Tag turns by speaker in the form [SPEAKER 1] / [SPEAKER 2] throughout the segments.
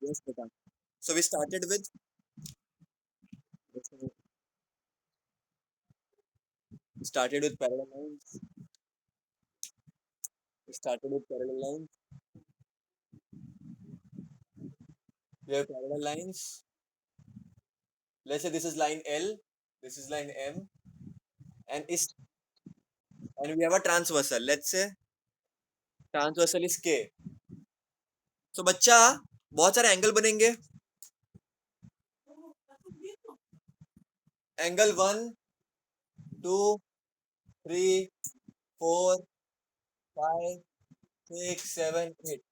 [SPEAKER 1] Yes, beta. So we started with parallel lines. We started with parallel lines. We have parallel lines. Let's say this is line L, this is line M, and we have a transversal. Let's say transversal is K. So बच्चा बहुत सारे angle बनेंगे. Angle 1, 2, 3, 4, 5, 6, 7, 8.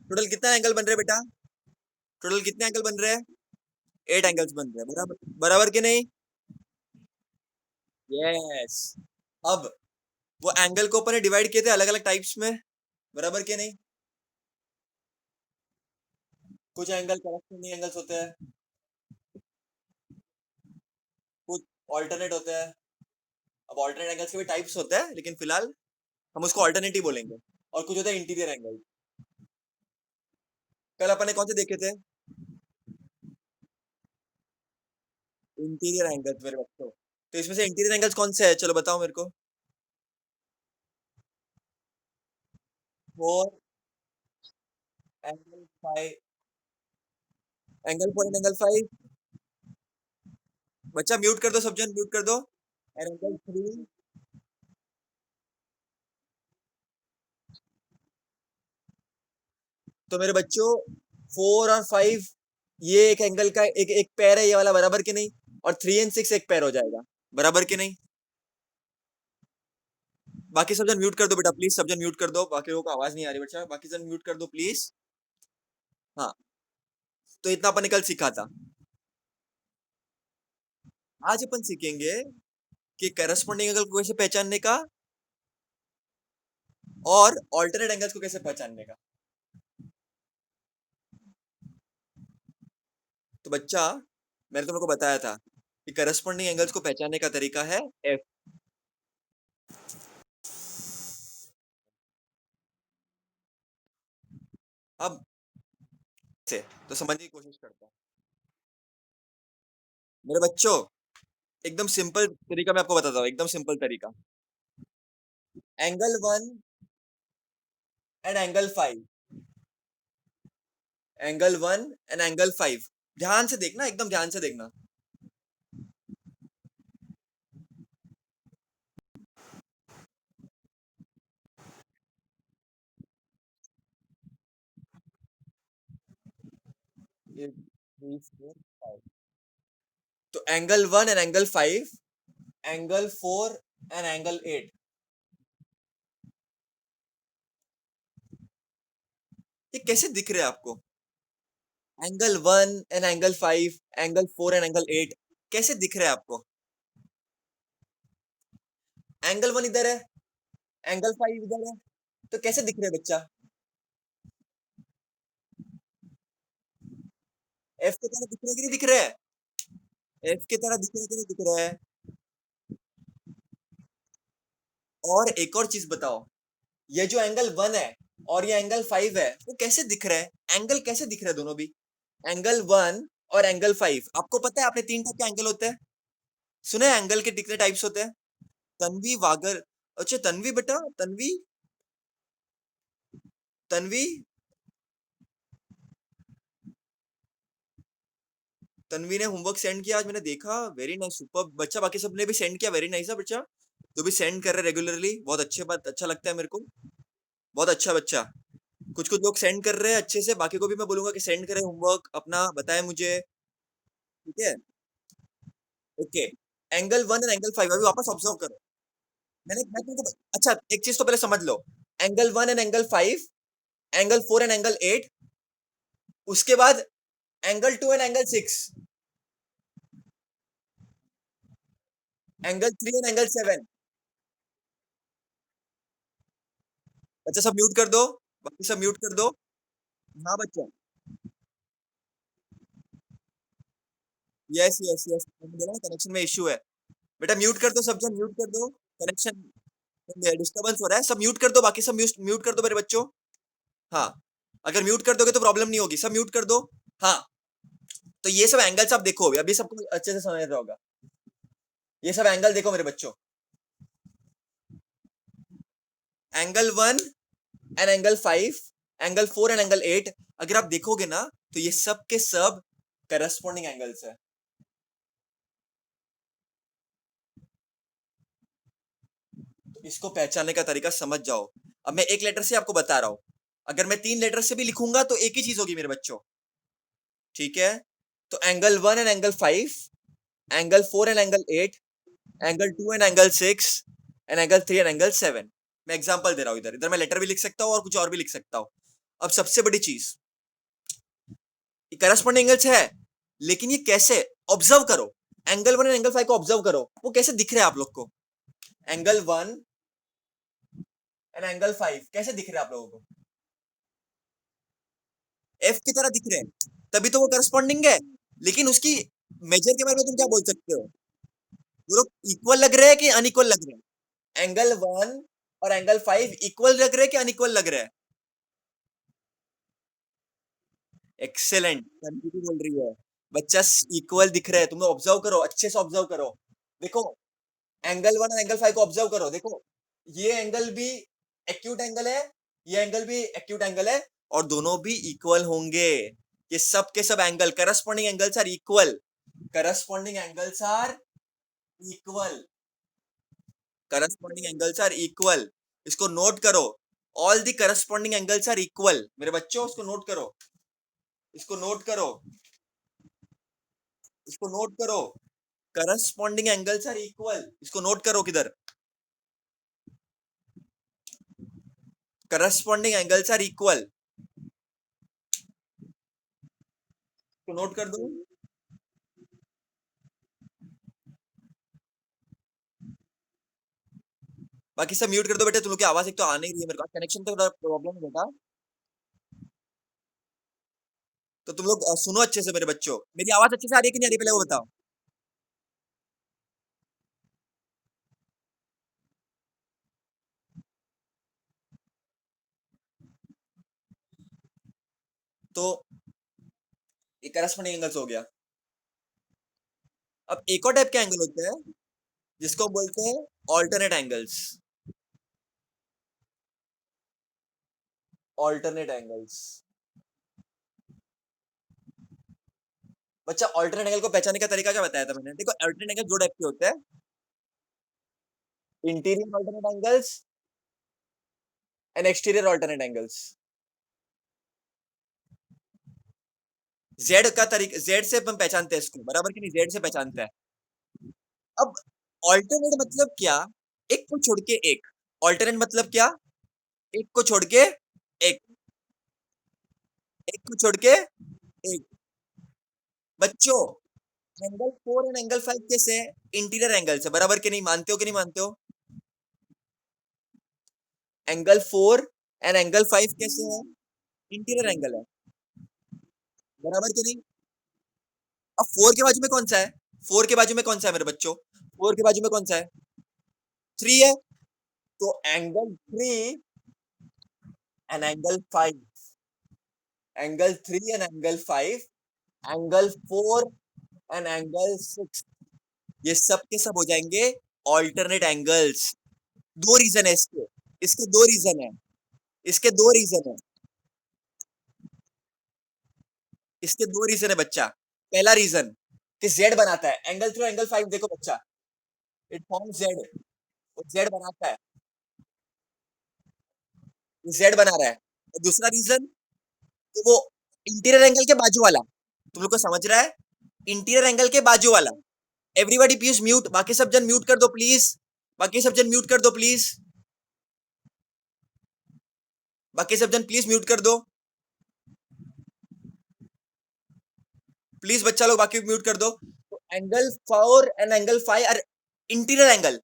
[SPEAKER 1] Total कितना angle बन रहे हैं बेटा? Total कितने एंगल बन रहे हैं? 8 एंगल्स बन रहे हैं. बराबर बराबर कि नहीं? यस. अब वो एंगल को अपन ने डिवाइड किए थे अलग अलग टाइप्स में. बराबर कि नहीं? कुछ एंगल करेस्पॉन्डिंग एंगल्स होते हैं, कुछ ऑल्टरनेट होते हैं. अब ऑल्टरनेट एंगल्स के भी टाइप्स होते हैं, लेकिन फिलहाल हम उसको ऑल्टरनेट ही बोलेंगे. और कुछ होता है इंटीरियर एंगल. कल अपन ने कौन से देखे थे? इंटीरियर एंगल्स मेरे बच्चों. तो इसमें से इंटीरियर एंगल्स कौन से है? चलो बताओ मेरे को. 4 एंगल 5. Angle 4 and angle 5. बच्चा म्यूट कर दो, सब जन म्यूट कर दो. And angle 3. तो मेरे बच्चों 4 और 5 ये एक एंगल का एक एक पैर है, ये वाला. बराबर कि नहीं? और 3 एंड 6 एक पैर हो जाएगा. बराबर कि नहीं? बाकी सब जन म्यूट कर दो बेटा प्लीज. सब जन म्यूट कर दो, बाकी लोगों को आवाज नहीं आ रही बच्चा. बाकी जन म्यूट कर दो प्लीज. हाँ. तो इतना अपन ने कल सीखा था. आज अपन सीखेंगे कि करस्पॉन्डिंग एंगल को कैसे पहचानने का और ऑल्टरनेट एंगल्स को कैसे पहचानने का. तो बच्चा मैंने तुम लोग को बताया था कि करस्पॉन्डिंग एंगल्स को पहचानने का तरीका है एफ. अब से तो समझने की कोशिश करता हूँ मेरे बच्चों. एकदम सिंपल तरीका मैं आपको बताता हूँ, एकदम सिंपल तरीका. Angle 1 and angle 5. Angle 1 and angle 5. ध्यान से देखना, एकदम ध्यान से देखना. ये 3, 4, 5. तो angle 1 and angle 5, angle 4 and angle 8. ये कैसे दिख रहे हैं आपको? Angle 1 and angle 5, angle 4 and angle 8 कैसे दिख रहे हैं आपको? एंगल 1 इधर है, एंगल 5 इधर है. तो कैसे दिख रहे हैं बच्चा? एफ की तरह दिख रहे हैं कि नहीं दिख रहे हैं? एफ की तरह दिख रहे हैं कि नहीं दिख रहे हैं? और एक और चीज बताओ. ये जो एंगल 1 है और ये एंगल 5 है, वो कैसे दिख रहा है? एंगल कैसे दिख रहा है दोनों भी? एंगल 1 और एंगल 5. आपको पता है आपने 3 टाइप के एंगल होते हैं? सुने हैं एंगल के कितने टाइप्स होते हैं? तन्वी, वागर. अच्छा तन्वी बेटा, तन्वी. तन्वी. तन्वी ने होमवर्क सेंड किया आज, मैंने देखा. वेरी नाइस, सुपर बच्चा. बाकी सबने भी सेंड किया. वेरी नाइस है बच्चा. जो भी सेंड कर रहे रेगुलरली, बहुत अच्छे बात, अच्छा लगता है मेरे को. बहुत अच्छा बच्चा. कुछ कुछ लोग सेंड कर रहे हैं अच्छे से. बाकी को भी मैं बोलूंगा कि सेंड करें होमवर्क अपना, बताएं मुझे. ठीक है. ओके. एंगल 1 एंड एंगल 5 अभी वापस ऑब्जर्व करो. मैं तुमको अच्छा एक चीज तो पहले समझ लो. Angle 1 and angle 5, angle 4 and angle 8. उसके बाद angle 2 and angle 6, angle 3 and angle 7. बच्चा सब म्यूट कर दो. बाकी सब म्यूट कर दो. हाँ बच्चा. यस यस यस, मैंने बोला कनेक्शन में इशू है. बेटा म्यूट कर दो, सब जन म्यूट कर दो. कनेक्शन डिस्टर्बेंस हो रहा है. सब म्यूट कर दो, बाकी सब म्यूट कर दो मेरे बच्चों. हाँ. अगर म्यूट कर दोगे तो प्रॉब्लम नहीं होगी. सब म्यूट कर दो. हाँ, तो ये सब एंगल्स आप देखो अभी सबको अच्छे से समझ रहा होगा। ये सब एंगल देखो मेरे बच्चों, angle 1 and angle 5, angle 4 and angle 8, अगर आप देखोगे ना तो ये सब के सब करस्पॉन्डिंग एंगल्स है। इसको पहचानने का तरीका समझ जाओ। अब मैं एक लेटर से आपको बता रहा हूं, अगर मैं 3 लेटर से भी लिखूंगा तो एक ही चीज होगी मेरे बच्चों, ठीक है? तो angle 1 and angle 5, angle 4 and angle 8, angle 2 and angle 6, and angle 3 and angle 7। मैं एग्जांपल दे रहा हूं, इधर इधर मैं लेटर भी लिख सकता हूं और कुछ और भी लिख सकता हूं। अब सबसे बड़ी चीज, ये करस्पॉन्डिंग एंगल्स है, लेकिन ये कैसे? ऑब्जर्व करो, एंगल 1 एंड एंगल 5 को ऑब्जर्व करो, वो कैसे दिख रहे हैं आप लोग को? एंगल 1 एंड एंगल 5 कैसे दिख रहे हैं आप लोगों को? एफ की तरह दिख रहे हैं, तभी तो वो करस्पॉन्डिंग है। लेकिन उसकी मेजर के बारे में तुम क्या बोल सकते हो? वो लोग इक्वल लग रहे हैं कि अनइक्वल लग रहे हैं? एंगल 1 और एंगल 5 इक्वल लग रहे हैं कि अनइक्वल लग रहे हैं? एक्सेलेंट, कंप्यूटर बोल रही है बच्चा, इक्वल दिख रहे हैं। तुम लोग ऑब्जर्व करो, अच्छे से ऑब्जर्व करो। देखो, एंगल 1 और एंगल 5 को ऑब्जर्व करो, देखो ये एंगल भी एक्यूट एंगल है, ये एंगल भी एक्यूट एंगल है, और दोनों भी इक्वल होंगे। ये सब के सब angle corresponding angles are equal, corresponding angles are equal, corresponding angles are equal. इसको नोट करो, all the corresponding angles are equal. मेरे बच्चों इसको नोट करो, इसको नोट करो, इसको नोट करो, करस्पॉन्डिंग एंगल्स आर इक्वल। इसको नोट करो किधर, करस्पॉन्डिंग एंगल्स आर इक्वल, इसको नोट कर दो। बाकी सब म्यूट कर दो बेटा, तुम लोग की आवाज एक तो आ नहीं रही है, मेरे पास कनेक्शन तो प्रॉब्लम है बेटा। तो तुम लोग सुनो अच्छे से मेरे बच्चों, मेरी आवाज अच्छे से आ रही है कि नहीं आ रही, पहले वो बताओ। तो ये करस्पॉन्डिंग एंगल्स हो गया। अब एक और टाइप के एंगल होते हैं जिसको बोलते हैं ऑल्टरनेट एंगल्स, ऑल्टरनेट एंगल्स। बच्चा ऑल्टरनेट एंगल को पहचानने का तरीका क्या बताया था मैंने? देखो, ऑल्टरनेट एंगल दो टाइप के होते हैं, interior alternate angles and exterior alternate angles. Z का तरीका, जेड से हम पहचानते हैं इसको, बराबर कि नहीं? जेड से पहचानते हैं। अब ऑल्टरनेट मतलब क्या? एक को छोड़ के एक। ऑल्टरनेट मतलब क्या? एक को छोड़ के एक, एक को छोड़ के एक। बच्चों, एंगल 4 एंड एंगल 5 कैसे है? इंटीरियर एंगल से, बराबर के नहीं? मानते हो कि नहीं मानते हो? एंगल 4 एंड एंगल 5 कैसे है? इंटीरियर एंगल है, बराबर के नहीं? अब 4 के बाजू में कौन सा है? 4 के बाजू में कौन सा है मेरे बच्चों? 4 के बाजू में कौन सा है? 3 है। तो angle 3 and angle 5, angle 3 and angle 5, angle 4 and angle 6, ये सब के सब हो जाएंगे ऑल्टरनेट एंगल्स। दो रीजन है इसके, इसके दो रीजन है, इसके दो रीजन है, इसके दो रीजन है बच्चा। पहला रीजन कि जेड बनाता है, एंगल 3 एंगल 5 देखो बच्चा, इट फॉर्म जेड, जेड बनाता है, जेड बना रहा है। और दूसरा रीजन, तो वो इंटीरियर एंगल के बाजू वाला, तुम लोग को समझ रहा है? इंटीरियर एंगल के बाजू वाला। एवरीबॉडी प्लीज म्यूट, बाकी सब जन म्यूट कर दो प्लीज, बाकी सब जन म्यूट कर दो प्लीज, बाकी सब जन प्लीज म्यूट कर दो प्लीज, बच्चा लोग बाकी म्यूट कर दो। तो angle 4 and angle 5 are interior angle,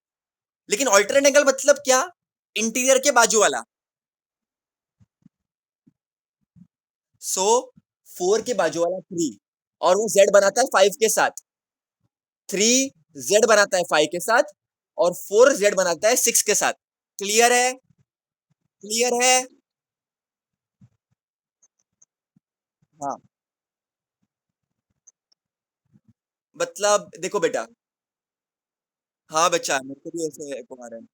[SPEAKER 1] लेकिन ऑल्टरनेट एंगल मतलब क्या? इंटीरियर के बाजू वाला। सो 4 के बाजू वाला 3, और वो जेड बनाता है 5 के साथ। 3 जेड बनाता है 5 के साथ, और 4 जेड बनाता है 6 के साथ। क्लियर है? क्लियर है? हाँ, मतलब देखो बेटा, हाँ बच्चा मेरे को भी ऐसे एको आ रहा है।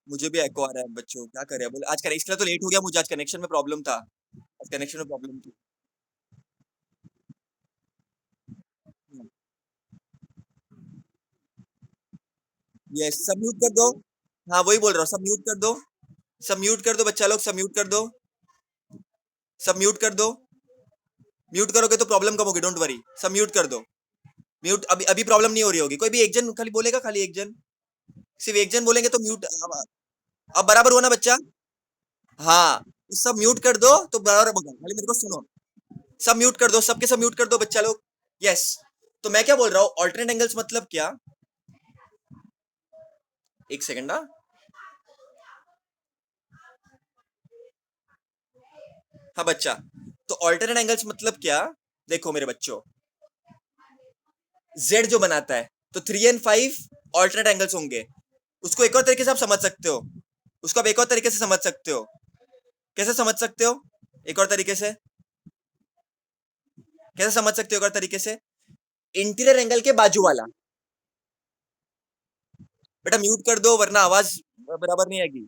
[SPEAKER 1] मुझे भी एको आ रहा है बच्चों, क्या करे बोले आज का, इसलिए तो लेट हो गया मुझे, आज कनेक्शन में प्रॉब्लम था, आज कनेक्शन में प्रॉब्लम थी। यस, सब म्यूट कर दो। हाँ वही बोल रहा हूँ, सब म्यूट कर दो। सब म्यूट कर दो बच्चा लोग, सब म्यूट कर दो। सब म्यूट कर दो। म्यूट करोगे तो प्रॉब्लम कम होगी, डोंट वरी, सब म्यूट कर दो। म्यूट, अभी अभी प्रॉब्लम नहीं हो रही होगी, कोई भी एक जन खाली बोलेगा, खाली एक जन, सिर्फ एक जन बोलेंगे तो म्यूट। अब बराबर हुआ ना बच्चा? हाँ, तो सब म्यूट कर दो तो बराबर होगा, खाली मेरे को सुनो। सब म्यूट कर दो, सबके सब म्यूट कर दो बच्चा लोग। यस। तो मैं क्या बोल रहा हूँ, ऑल्टरनेट एंगल्स मतलब क्या? एक सेकंड ना। हाँ बच्चा, तो ऑल्टरनेट एंगल्स मतलब क्या? देखो मेरे बच्चों, जेड जो बनाता है, तो 3 और 5 ऑल्टरनेट एंगल्स होंगे। उसको एक और तरीके से आप समझ सकते हो, उसको आप एक और तरीके से समझ सकते हो। कैसे समझ सकते हो एक और तरीके से? कैसे समझ सकते हो एक और तरीके से? इंटीरियर एंगल के बाजू वाला। बेटा म्यूट कर दो वरना आवाज बराबर नहीं आएगी।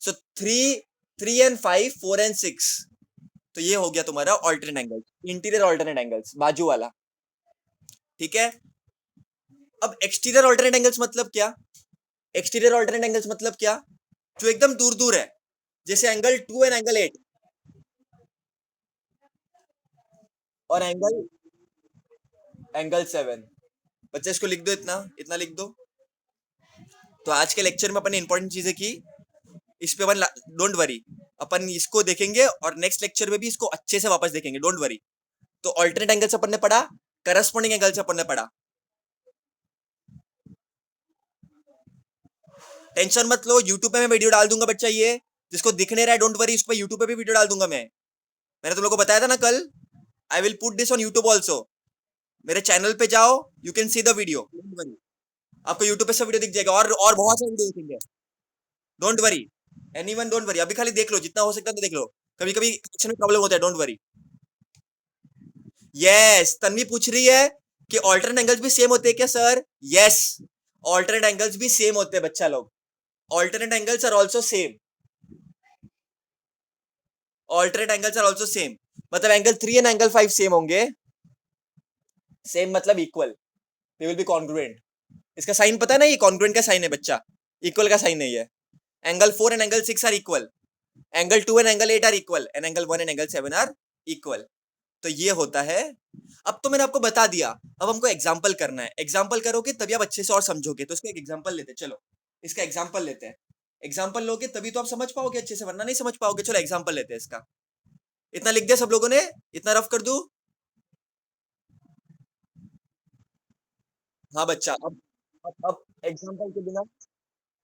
[SPEAKER 1] सो 3, 3 और 5, 4 और 6, तो ये हो गया तुम्हारा alternate angle, interior alternate angles, बाजू वाला। ठीक है। अब एक्सटीरियर ऑल्टरनेट एंगल्स मतलब क्या? एक्सटीरियर ऑल्टरनेट एंगल्स मतलब क्या? जो एकदम दूर दूर है, जैसे एंगल 2 एंड एंगल 8 और एंगल 7। बच्चे इसको लिख दो, इतना इतना लिख दो। तो आज के लेक्चर में अपन ने इंपॉर्टेंट चीजें की, इस पे अपन डोंट वरी, अपन इसको देखेंगे और नेक्स्ट लेक्चर में भी इसको अच्छे से वापस देखेंगे, डोंट वरी। तो ऑल्टरनेट एंगल्स अपन ने पढ़ा, करस्पॉन्डिंग एंगल्स अपन ने पढ़ा। टेंशन मत लो, यूट्यूब पे मैं वीडियो डाल दूंगा बच्चा, ये जिसको दिख नहीं रहा है डोंट वरी, उस पर यूट्यूब पे भी वीडियो डाल दूंगा मैं। मैंने तुम लोग को बताया था ना कल, आई will put this on YouTube also. मेरे चैनल पे जाओ, you can see the video, don't worry. आपको यूट्यूब पे सब वीडियो दिख जाएगा, और बहुत सारे वीडियो दिखेंगे, don't worry. Anyone don't worry, अभी खाली देख लो, जितना हो सकता है तो देख लो। कभी कभी कनेक्शन में प्रॉब्लम होता है, डोंट वरी। यस, तन्वी पूछ रही है कि ऑल्टरनेट एंगल्स भी सेम होते हैं क्या सर? यस, ऑल्टरनेट एंगल्स भी सेम होते हैं बच्चा लोग। Alternate angles are also same. Alternate angles are also same, मतलब एंगल 3 एंड एंगल 5 सेम होंगे। सेम मतलब equal, they will be congruent. इसका साइन पता है ना, ये कॉन्ग्रुएंट का साइन है बच्चा, इक्वल का साइन नहीं है। Angle 4 and angle 6 are equal, angle 2 and angle 8 are equal, and angle 1 and angle 7 are equal. तो ये होता है। अब तो मैंने आपको बता दिया, अब हमको एग्जाम्पल करना है, एग्जाम्पल करोगे तभी आप अच्छे से और समझोगे, तो इसका एक एग्जाम्पल लेते हैं, चलो इसका एग्जाम्पल लेते हैं। एग्जाम्पल लोगे तभी तो आप समझ पाओगे अच्छे से, वरना नहीं समझ पाओगे। चलो एग्जाम्पल लेते हैं इसका। इतना लिख दिया सब लोगों ने? इतना रफ कर दूं? हाँ बच्चा, अब एग्जाम्पल के बिना,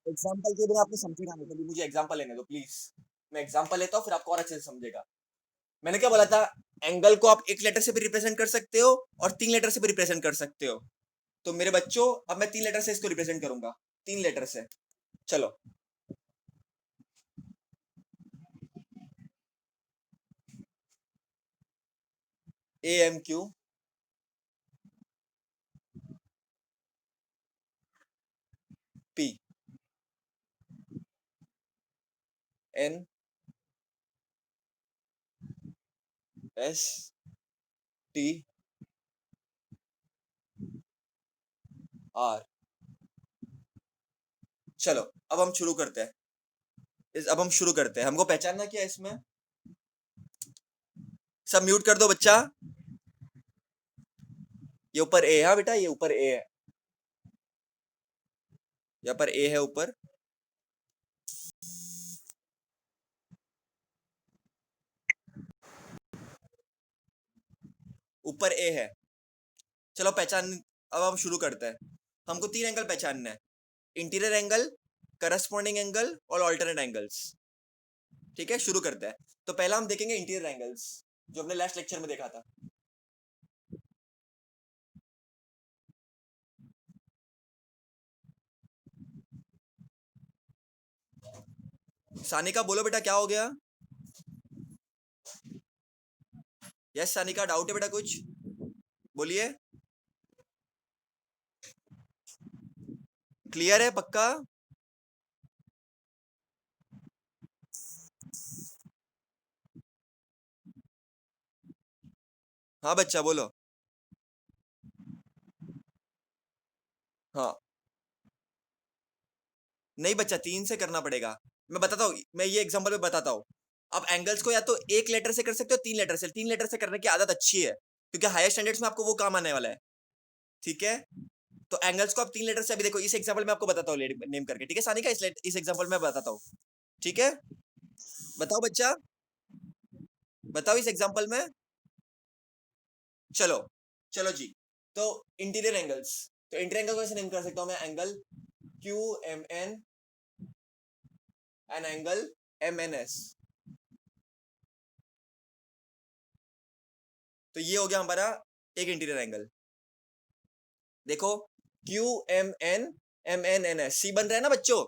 [SPEAKER 1] एग्जाम्पल के बिना आपने समझेगा नहीं, कभी मुझे एग्जाम्पल लेने दो प्लीज। मैं एग्जाम्पल लेता हूँ, फिर आपको और अच्छे से समझेगा। मैंने क्या बोला था, एंगल को आप एक लेटर से भी रिप्रेजेंट कर सकते हो और 3 लेटर से भी रिप्रेजेंट कर सकते हो। तो मेरे बच्चों, अब मैं 3 लेटर से इसको रिप्रेजेंट करूंगा, 3 लेटर से। चलो, AMQ, P, N, S, T, R। चलो, अब हम शुरू करते हैं। अब हम शुरू करते हैं, हमको पहचानना क्या है इसमें। सब म्यूट कर दो बच्चा। ये ऊपर ए है बेटा, ये ऊपर ए है, यहाँ पर ए है ऊपर। ऊपर ए है। चलो पहचान, अब हम शुरू करते हैं। हमको 3 एंगल पहचानना है, इंटीरियर एंगल, करस्पॉन्डिंग एंगल और ऑल्टरनेट एंगल्स। ठीक है, शुरू करते हैं। तो पहला हम देखेंगे इंटीरियर एंगल्स, जो हमने लास्ट लेक्चर में देखा था। सानिका बोलो बेटा, क्या हो गया? यस सानिका, डाउट है बेटा कुछ? बोलिए, क्लियर है पक्का? हाँ बच्चा बोलो। हाँ नहीं बच्चा, 3 से करना पड़ेगा। मैं बताता हूँ, मैं ये एग्जांपल में बताता हूँ। आप एंगल्स को या तो एक लेटर से कर सकते हो, 3 लेटर से। 3 लेटर से करने की आदत अच्छी है, क्योंकि हायर स्टैंडर्ड्स में आपको वो काम आने वाला है। ठीक है, तो एंगल्स को आप 3 लेटर से, अभी देखो इस एग्जांपल में आपको बताता हूँ नेम करके, ठीक है सानिका? इस एग्जांपल में बताता हूँ, ठीक है? बताओ बच्चा, बताओ इस एग्जांपल में। चलो, चलो जी। तो इंटीरियर एंगल्स, तो इंटीरियर एंगल को ऐसे नेम कर सकता हूँ मैं, angle Q M N and angle M N S. तो ये हो गया हमारा एक इंटीरियर एंगल। देखो, Q M N N S, C बन रहा है ना बच्चों?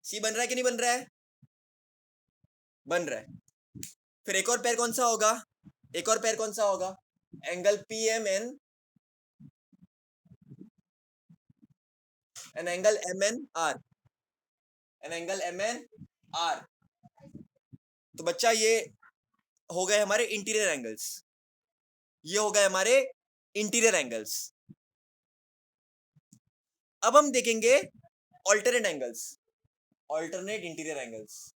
[SPEAKER 1] सी बन रहा है कि नहीं बन रहा है? बन रहा है। फिर एक और पेयर कौन सा होगा? एक और पेयर कौन सा होगा? Angle P M N and angle M N R, and angle M N R. तो बच्चा ये हो गए हमारे इंटीरियर एंगल्स, ये हो गए हमारे इंटीरियर एंगल्स। अब हम देखेंगे alternate angles, alternate interior angles.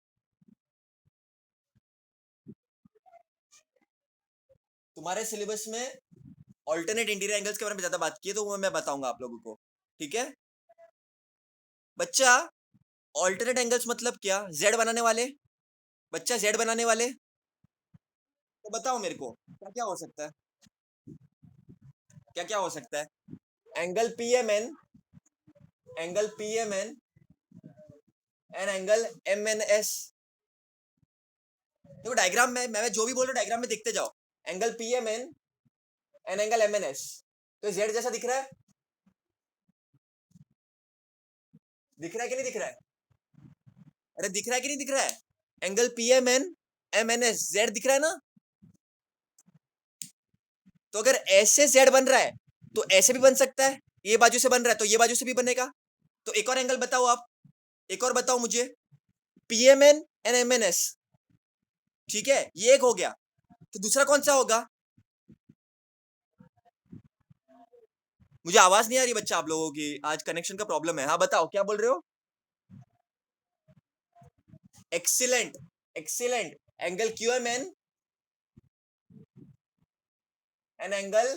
[SPEAKER 1] तुम्हारे सिलेबस में ऑल्टरनेट इंटीरियर एंगल्स के बारे में ज्यादा बात की है, तो वो मैं बताऊंगा आप लोगों को, ठीक है बच्चा? ऑल्टरनेट एंगल्स मतलब क्या? जेड बनाने वाले, बच्चा जेड बनाने वाले। तो बताओ मेरे को क्या क्या हो सकता है, क्या क्या हो सकता है? Angle P M N, angle P M N and angle M N S. देखो डायग्राम में मैं जो भी बोल रहा हूँ डायग्राम में देखते जाओ। Angle P M N and angle M N S, तो जेड जैसा दिख रहा है? दिख रहा है कि नहीं दिख रहा है? अरे दिख रहा है कि नहीं दिख रहा है? Angle P M N M N S, Z दिख रहा है ना? तो अगर ऐसे जेड बन रहा है तो ऐसे भी बन सकता है, ये बाजू से बन रहा है तो ये बाजू से भी बनेगा। तो एक और एंगल बताओ आप, एक और बताओ मुझे। P M N and M N S, ठीक है, ये एक हो गया। तो दूसरा कौन सा होगा? मुझे आवाज नहीं आ रही बच्चा आप लोगों की, आज कनेक्शन का प्रॉब्लम है। हाँ बताओ क्या बोल रहे हो? Excellent, excellent. Angle Q M N and angle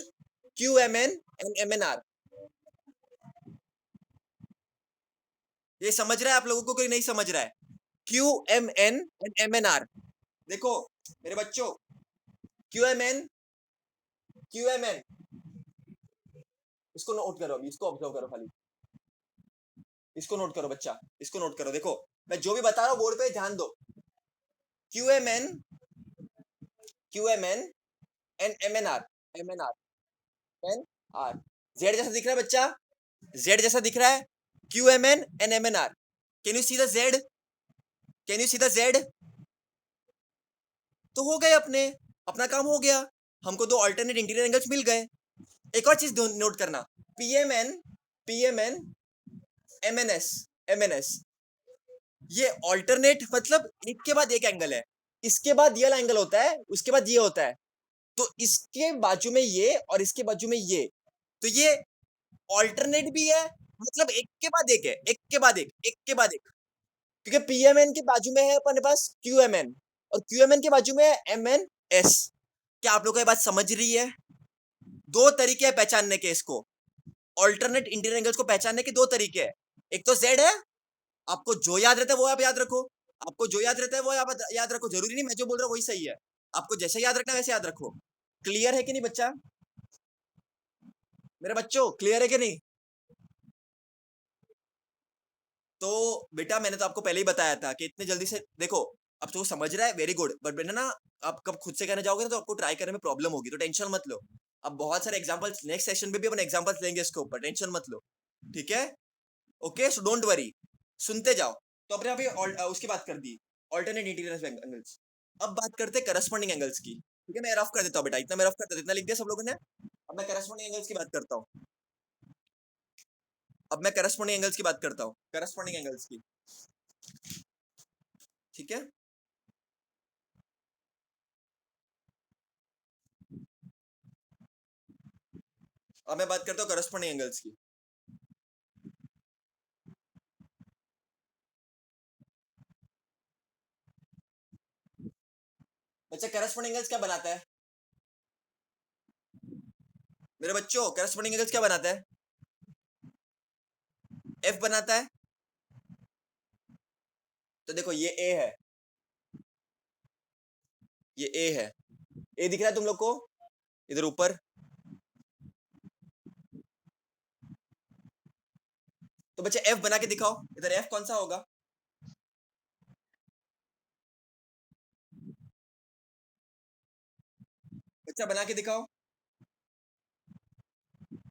[SPEAKER 1] Q M N and M N R. ये समझ रहा है आप लोगों को, कोई नहीं समझ रहा है? Q M N and M N R. देखो मेरे बच्चों, Q M N, Q M N, इसको नोट करो, अभी इसको ऑब्जर्व करो खाली, इसको नोट करो बच्चा, इसको नोट करो। देखो मैं जो भी बता रहा हूँ बोर्ड पे ध्यान दो। Q M N, Q M N and M N R, M N R N R. Z जैसा दिख रहा है बच्चा? जेड जैसा दिख रहा है? Q M N and M N R. Can you see the Z? Can you see the Z? तो हो गए अपने, अपना काम हो गया। हमको दो अल्टरनेट इंटीरियर एंगल्स मिल गए। एक और चीज नोट करना, P M N, P M N M N S, M N S, ये ऑल्टरनेट मतलब एक के बाद एक एंगल है। इसके बाद ये एंगल होता है, उसके बाद ये होता है, तो इसके बाजू में ये और इसके बाजू में ये, तो ये ऑल्टरनेट भी है, मतलब एक के बाद एक है, एक के बाद एक के बाद एक। क्योंकि पीएमएन के बाजू में है अपने पास क्यूएमएन, और क्यूएमएन के बाजू में है एमएनएस। क्या आप लोग को ये बात समझ रही है? दो तरीके हैं पहचानने के इसको, ऑल्टरनेट इंटीरियर एंगल्स को पहचानने के दो तरीके हैं। एक तो जेड है, आपको जो याद रहता है वो आप याद रखो, आपको जो याद रहता है वो आप याद रखो, जरूरी नहीं मैं जो बोल रहा हूँ वही सही है। आपको जैसे याद रखना है वैसे याद रखो। क्लियर है कि नहीं बच्चा? मेरे बच्चों क्लियर है कि नहीं? तो बेटा मैंने तो आपको पहले ही बताया था कि इतने जल्दी से देखो, अब तो समझ रहा है, वेरी गुड, बट बेटा ना आप कब खुद से कहने जाओगे ना तो आपको ट्राई करने में प्रॉब्लम होगी, तो टेंशन मत लो। अब बहुत सारे एग्जांपल्स नेक्स्ट सेशन में भी अपन एग्जांपल्स लेंगे इसके ऊपर, टेंशन मत लो, ठीक है? ओके सो डोंट वरी, सुनते जाओ। तो अपने अभी उसकी बात कर दी, ऑल्टरनेट इंटीरियर एंगल्स। अब बात करते हैं करस्पॉन्डिंग एंगल्स की, ठीक है? मैं रफ कर देता हूँ बेटा, इतना मैं रफ कर देता, इतना लिख दिया सब लोगों ने? अब मैं करस्पॉन्डिंग एंगल्स की बात करता हूँ। अब मैं करस्पॉन्डिंग एंगल्स की बात करता हूँ, करस्पॉन्डिंग एंगल्स की। ठीक है, अब मैं बात करता हूँ करस्पॉन्डिंग एंगल्स की। बच्चा करस्पॉन्डिंग एंगल्स क्या बनाता है? मेरे बच्चों, करस्पॉन्डिंग एंगल्स क्या बनाता है? एफ बनाता है। तो देखो ये ए है, ये ए है, ए दिख रहा है तुम लोग को इधर ऊपर? तो बच्चा एफ बना के दिखाओ, इधर एफ कौन सा होगा? बच्चा बना के दिखाओ।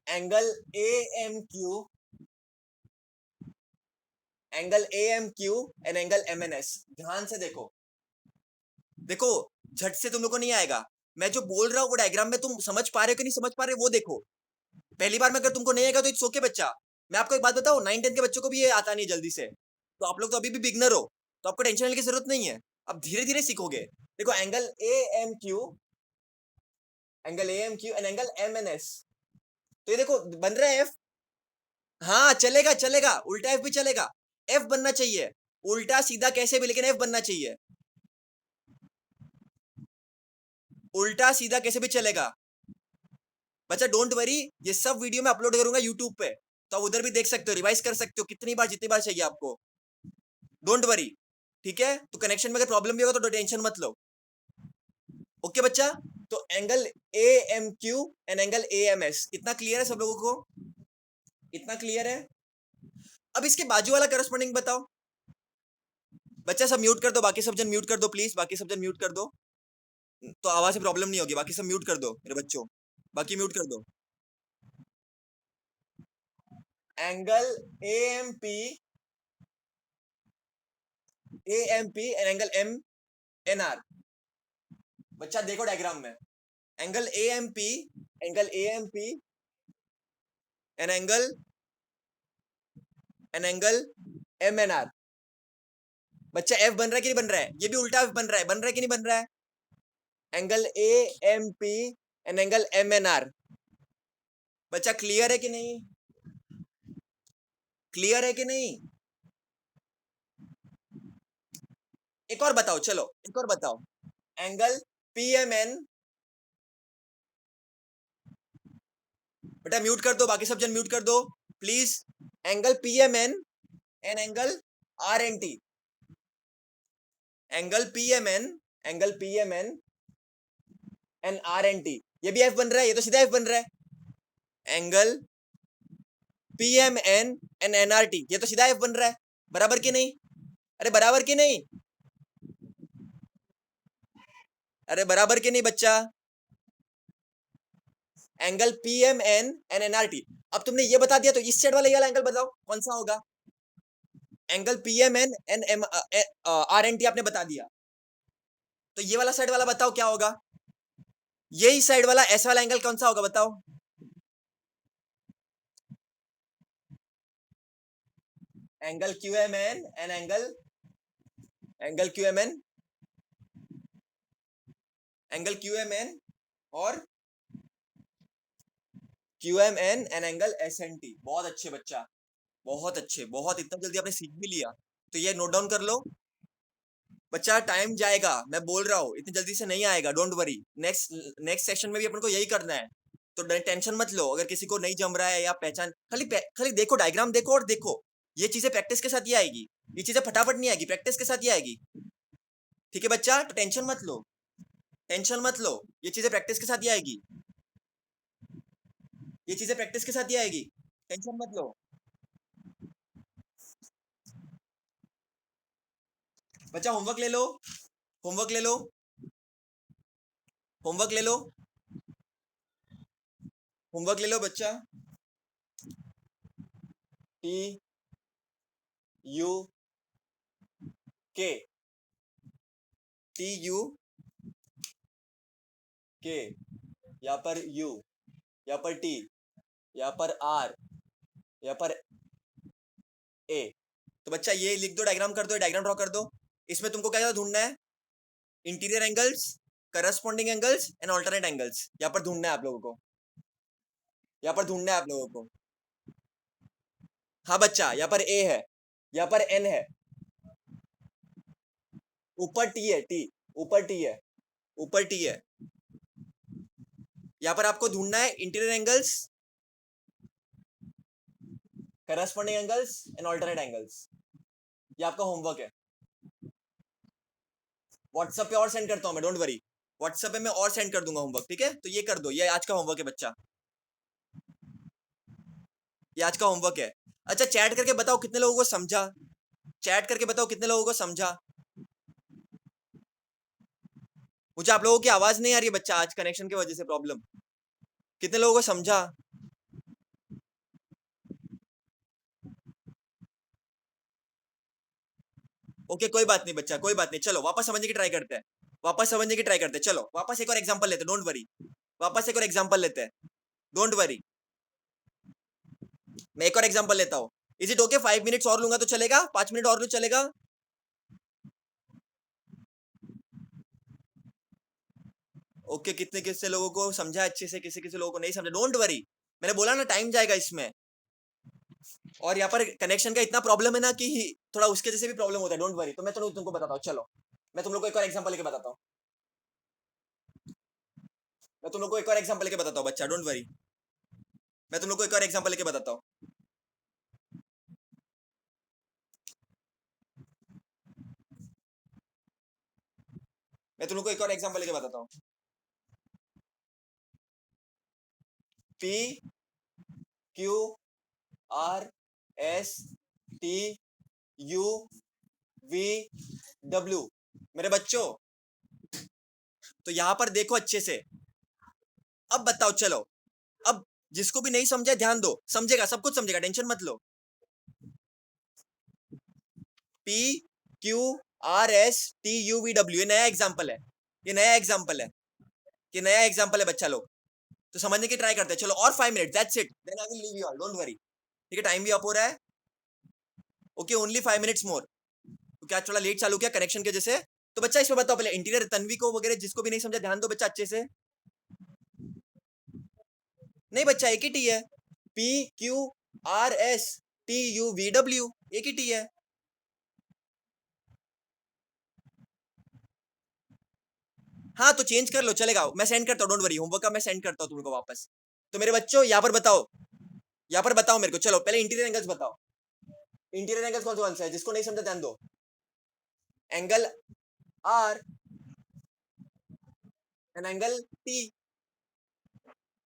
[SPEAKER 1] Angle A M Q, angle A M Q and angle M N S. ध्यान से देखो, देखो, झट से तुम लोग को नहीं आएगा। मैं जो बोल रहा हूँ वो डायग्राम में तुम समझ पा रहे हो कि नहीं समझ पा रहे हो, वो देखो। पहली बार में अगर तुमको नहीं आएगा तो इट्स ओके बच्चा। मैं आपको एक बात बताऊं, 9-10 के बच्चों को भी ये आता नहीं जल्दी से। तो आप लोग तो अभी भी बिगनर हो, तो आपको टेंशन लेने की जरूरत नहीं है। अब धीरे धीरे सीखोगे। देखो angle A M Q, angle A M Q and angle M N S. तो ये देखो बन रहा है एफ। हाँ चलेगा चलेगा, उल्टा एफ भी चलेगा। एफ बनना चाहिए, उल्टा सीधा कैसे भी, लेकिन एफ बनना चाहिए। उल्टा सीधा कैसे भी चलेगा। बच्चा डोंट वरी, ये सब वीडियो मैं अपलोड करूंगा यूट्यूब पे, तो आप उधर भी देख सकते हो, रिवाइज कर सकते हो कितनी बार, जितनी बार चाहिए आपको। डोंट वरी, ठीक है? तो कनेक्शन में अगर प्रॉब्लम भी होगा तो टेंशन मत लो। ओके बच्चा? तो angle A M Q and angle A M S, इतना क्लियर है सब लोगों को? इतना क्लियर है? अब इसके बाजू वाला करस्पॉन्डिंग बताओ। बच्चा सब म्यूट कर दो, बाकी सब जन म्यूट कर दो प्लीज, बाकी सब जन म्यूट कर दो। तो आवाज से प्रॉब्लम नहीं होगी, बाकी सब म्यूट कर दो मेरे बच्चों, बाकी म्यूट कर दो। Angle A M P, A M P and angle M N R. बच्चा देखो डायग्राम में, angle A M P, angle A M P and angle, and angle M N R. बच्चा एफ बन रहा है कि नहीं बन रहा है? ये भी उल्टा एफ बन रहा है, बन रहा है कि नहीं बन रहा है? Angle A M P and angle M N R. बच्चा क्लियर है कि नहीं? क्लियर है कि नहीं? एक और बताओ, चलो एक और बताओ। एंगल पी एम एन, बेटा म्यूट कर दो, बाकी सब जन म्यूट कर दो please. Angle P M N and angle R N T. Angle P M N, angle P M N and R N T, ये भी एफ बन रहा है, ये तो सीधा एफ बन रहा है। Angle P M N and N R T, ये तो सीधा एफ बन रहा है। बराबर की नहीं? अरे बराबर की नहीं? अरे बराबर की नहीं बच्चा? Angle P M N and N R T. अब तुमने ये बता दिया, तो इस साइड वाला ये वाला एंगल बताओ कौन सा होगा? Angle P M N and M R N T आपने बता दिया, तो ये वाला साइड वाला बताओ क्या होगा? यही साइड वाला ऐसा वाला एंगल कौन सा होगा बताओ? Angle Q M N and angle, angle Q M N, angle Q M N और Q M N and angle S N T. बहुत अच्छे बच्चा, बहुत अच्छे, बहुत, इतना जल्दी आपने सीख भी लिया। तो ये नोट डाउन कर लो। बच्चा टाइम जाएगा, मैं बोल रहा हूँ इतनी जल्दी से नहीं आएगा, don't worry. Next next session में भी अपन को यही करना है, तो टेंशन मत लो। अगर किसी को नहीं जम रहा है या पहचान, खाली देखो डायग्राम देखो और देखो। ये चीजें प्रैक्टिस के साथ ही आएगी, ये चीजें फटाफट नहीं आएगी, प्रैक्टिस के साथ ही आएगी। ठीक है बच्चा, तो टेंशन मत लो, टेंशन मत लो, ये चीजें प्रैक्टिस के साथ ही आएगी, ये चीजें प्रैक्टिस के साथ ही आएगी, टेंशन मत लो। बच्चा होमवर्क ले लो, होमवर्क ले लो, होमवर्क ले लो, होमवर्क ले लो बच्चा। टी यू के, टी यू के, यहाँ पर यू, यहाँ पर टी, यहाँ पर आर, यहाँ पर ए। तो बच्चा ये लिख दो, डायग्राम कर दो, डायग्राम ड्रॉ कर दो। इसमें तुमको क्या ढूंढना है? Interior angles, corresponding angles and alternate angles. यहाँ पर ढूंढना है आप लोगों को, यहाँ पर ढूंढना है आप लोगों को। हाँ बच्चा, यहाँ पर ए है, यहाँ पर एन है, ऊपर टी है, टी ऊपर टी है, ऊपर टी है। यहाँ पर आपको ढूंढना है interior angles, corresponding angles and alternate angles. ये आपका होमवर्क है। व्हाट्सएप पे और सेंड करता हूँ मैं, डोंट वरी। व्हाट्सएप पे मैं और सेंड कर दूंगा होमवर्क, ठीक है? तो ये कर दो, ये आज का होमवर्क है बच्चा, ये आज का होमवर्क है। अच्छा, चैट करके बताओ कितने लोगों को समझा, चैट करके बताओ कितने लोगों को समझा। मुझे आप लोगों की आवाज नहीं आ रही है बच्चा, आज कनेक्शन की वजह से प्रॉब्लम। कितने लोगों को समझा? ओके, कोई बात नहीं बच्चा, कोई बात नहीं। चलो वापस समझने की ट्राई करते हैं, वापस समझने की ट्राई करते हैं। चलो वापस एक और एग्जांपल लेते हैं, डोंट वरी। वापस एक और एग्जांपल लेते हैं, डोंट वरी। मैं एक और एग्जांपल लेता हूँ। इज इट ओके 5 मिनट्स और लूंगा तो चलेगा? 5 मिनट और लूँ चलेगा? ओके, कितने किससे लोगों को समझा अच्छे से, किसी किसी लोगों को नहीं समझा, डोंट वरी। मैंने बोला ना टाइम जाएगा इसमें। और यहाँ पर कनेक्शन का इतना प्रॉब्लम है ना कि थोड़ा उसके जैसे भी प्रॉब्लम होता है, डोंट वरी। तो मैं तुमको बताता हूँ, चलो मैं तुम लोग को एक और एग्जांपल लेके बताता हूँ, मैं तुम लोग को एक और एग्जांपल लेके बताता हूँ बच्चा, डोंट वरी। मैं तुम लोग को एक और एग्जांपल लेके बताता हूँ। मैं तुम लोग को एक और एग्जांपल लेके बताता हूँ। P Q R S T U V W. मेरे बच्चों, तो यहां पर देखो अच्छे से। अब बताओ, चलो अब जिसको भी नहीं समझा ध्यान दो, समझेगा, सब कुछ समझेगा, टेंशन मत लो। P Q R S T U V W, ये नया एग्जाम्पल है, ये नया एग्जाम्पल है, ये नया एग्जाम्पल है बच्चा लोग। तो समझने की ट्राई करते हैं। चलो और 5 minute, that's it, then I will leave you all, don't worry. ठीक है, टाइम भी अप हो रहा है। Okay, only 5 minutes more. तो क्या थोड़ा लेट चालू किया कनेक्शन के जैसे। तो बच्चा इसमें बताओ पहले, इंटीरियर तन्वी को वगैरह जिसको भी नहीं समझा ध्यान दो बच्चा अच्छे से। नहीं बच्चा, एक ही टी है, P Q R S T U V W, एक ही टी है। हाँ तो चेंज कर लो चलेगा, मैं सेंड करता हूँ, डोंट वरी। होमवर्क का मैं सेंड करता हूँ तुमको वापस। तो मेरे बच्चों यहाँ पर बताओ, यहाँ पर बताओ मेरे को। चलो पहले इंटीरियर एंगल्स बताओ। इंटीरियर एंगल्स कौन सा है, जिसको नहीं समझा ध्यान दो। Angle R and angle T,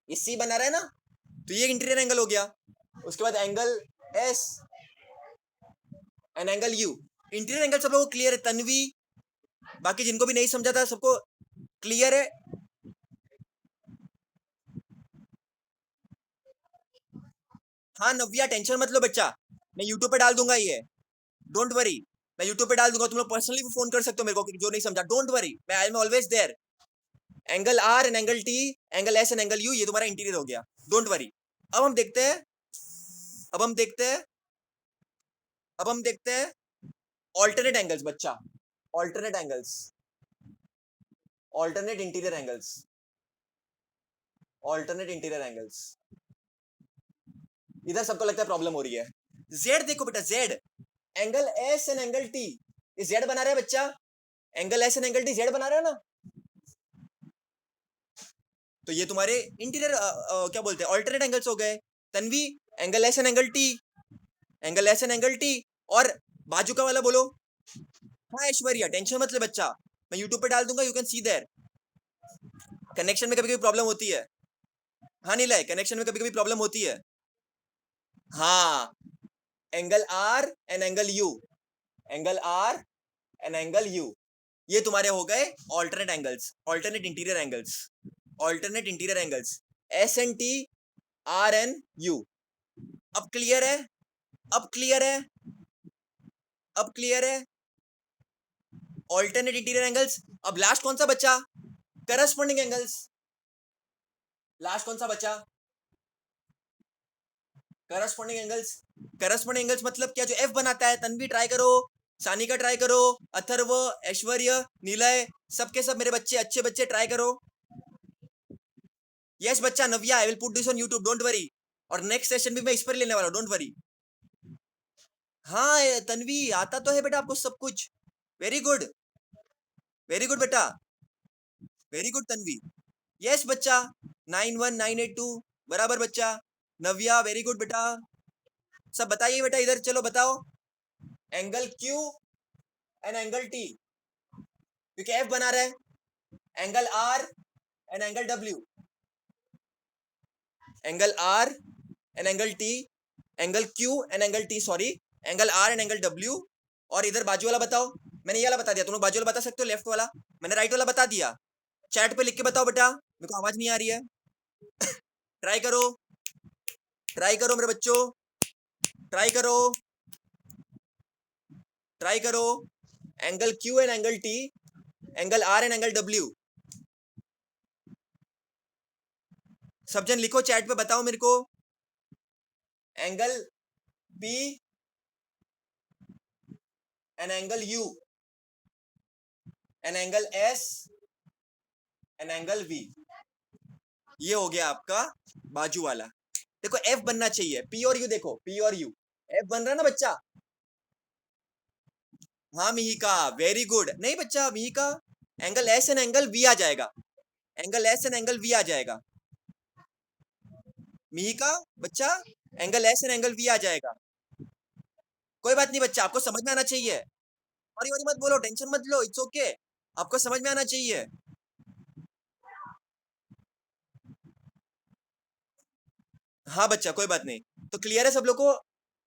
[SPEAKER 1] ये सी बना रहा है ना, तो ये इंटीरियर एंगल हो गया। उसके बाद angle S and angle you. Interior angle सब लोगों को क्लियर है? तन्वी, बाकी जिनको भी नहीं समझा था सबको क्लियर है? हाँ नव्या, टेंशन मत लो बच्चा, मैं यूट्यूब पे डाल दूंगा ये, डोंट वरी। मैं यूट्यूब पे डाल दूंगा, तुम लोग पर्सनली भी फोन कर सकते हो मेरे को जो नहीं समझा, डोंट वरी, मैं I am always there. Angle R and angle T, angle S and angle U, ये तुम्हारा इंटीरियर हो गया, डोंट वरी। अब हम देखते हैं, अब हम देखते हैं, अब हम देखते हैं ऑल्टरनेट एंगल्स बच्चा, alternate angles, alternate interior angles, alternate interior angles. इधर सबको लगता है प्रॉब्लम हो रही है। जेड देखो बेटा, Z, angle S and angle T, ये जेड बना रहा है बच्चा, angle S and angle T Z बना रहा है ना। तो ये तुम्हारे इंटीरियर क्या बोलते हैं, ऑल्टरनेट एंगल्स हो गए। Tanvi, angle S and angle T, angle S and angle T. और बाजू का वाला बोलो। हाँ ऐश्वर्या, टेंशन मत ले बच्चा, मैं यूट्यूब पे डाल दूंगा, you can see there. Connection में कभी कभी प्रॉब्लम होती है। हाँ नहीं लाए, कनेक्शन में कभी कभी प्रॉब्लम होती है। हाँ, angle R and angle U, angle R and angle U, ये तुम्हारे हो गए alternate angles, alternate interior angles, alternate interior angles, S N T R N U. अब क्लियर है, अब क्लियर है, अब क्लियर है, ऑल्टरनेट इंटीरियर एंगल्स। अब लास्ट कौन सा बचा? Corresponding angles. लास्ट कौन सा बचा? करस्पॉन्डिंग एंगल्स मतलब क्या, जो एफ बनाता है। तन्वी ट्राई करो, सानिका ट्राई करो, अथर्व, ऐश्वर्य, नीलय, सबके सब मेरे बच्चे, अच्छे बच्चे, ट्राई करो। यस बच्चा, Navya, I will put this on YouTube, don't worry. और नेक्स्ट सेशन भी मैं इस पर लेने वाला हूँ, डोंट वरी। हाँ तन्वी, आता तो है बेटा आपको सब कुछ। वेरी गुड, वेरी गुड बेटा, वेरी गुड तन्वी। यस बच्चा, 91982 बराबर बच्चा। नव्या, वेरी गुड बेटा। सब बताइए बेटा, इधर चलो बताओ। Angle Q and angle T, क्योंकि एफ बना रहा है। Angle R and angle W, angle R and angle T, angle Q and angle T, sorry, angle R and angle W. और इधर बाजू वाला बताओ। मैंने ये वाला बता दिया, तुम लोग बाजू वाला बता सकते हो, लेफ्ट वाला। मैंने राइट वाला बता दिया। चैट पे लिख के बताओ बेटा, मेरे को आवाज नहीं आ रही है। ट्राई करो, ट्राई करो मेरे बच्चों, ट्राई करो, ट्राई करो। Angle Q and angle T, angle R and angle W. सब जन लिखो चैट पे, बताओ मेरे को। Angle P and angle U, and angle S and angle V. ये हो गया आपका बाजू वाला। देखो एफ बनना चाहिए, पी और यू, देखो पी और यू, एफ बन रहा है ना बच्चा। हाँ मिहिका, वेरी गुड। नहीं बच्चा, Mihika, angle S and angle V आ जाएगा, angle S and angle V आ जाएगा। मिहिका बच्चा, angle S and angle V आ जाएगा। कोई बात नहीं बच्चा, आपको समझ में आना चाहिए। सॉरी वॉरी मत बोलो, टेंशन मत लो, इट्स ओके, आपको समझ में आना चाहिए। हाँ बच्चा, कोई बात नहीं। तो क्लियर है सब लोग को?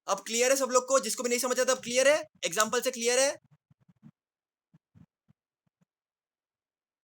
[SPEAKER 1] अब क्लियर है सब लोग को? जिसको भी नहीं समझ आता अब क्लियर है, एग्जाम्पल से क्लियर है?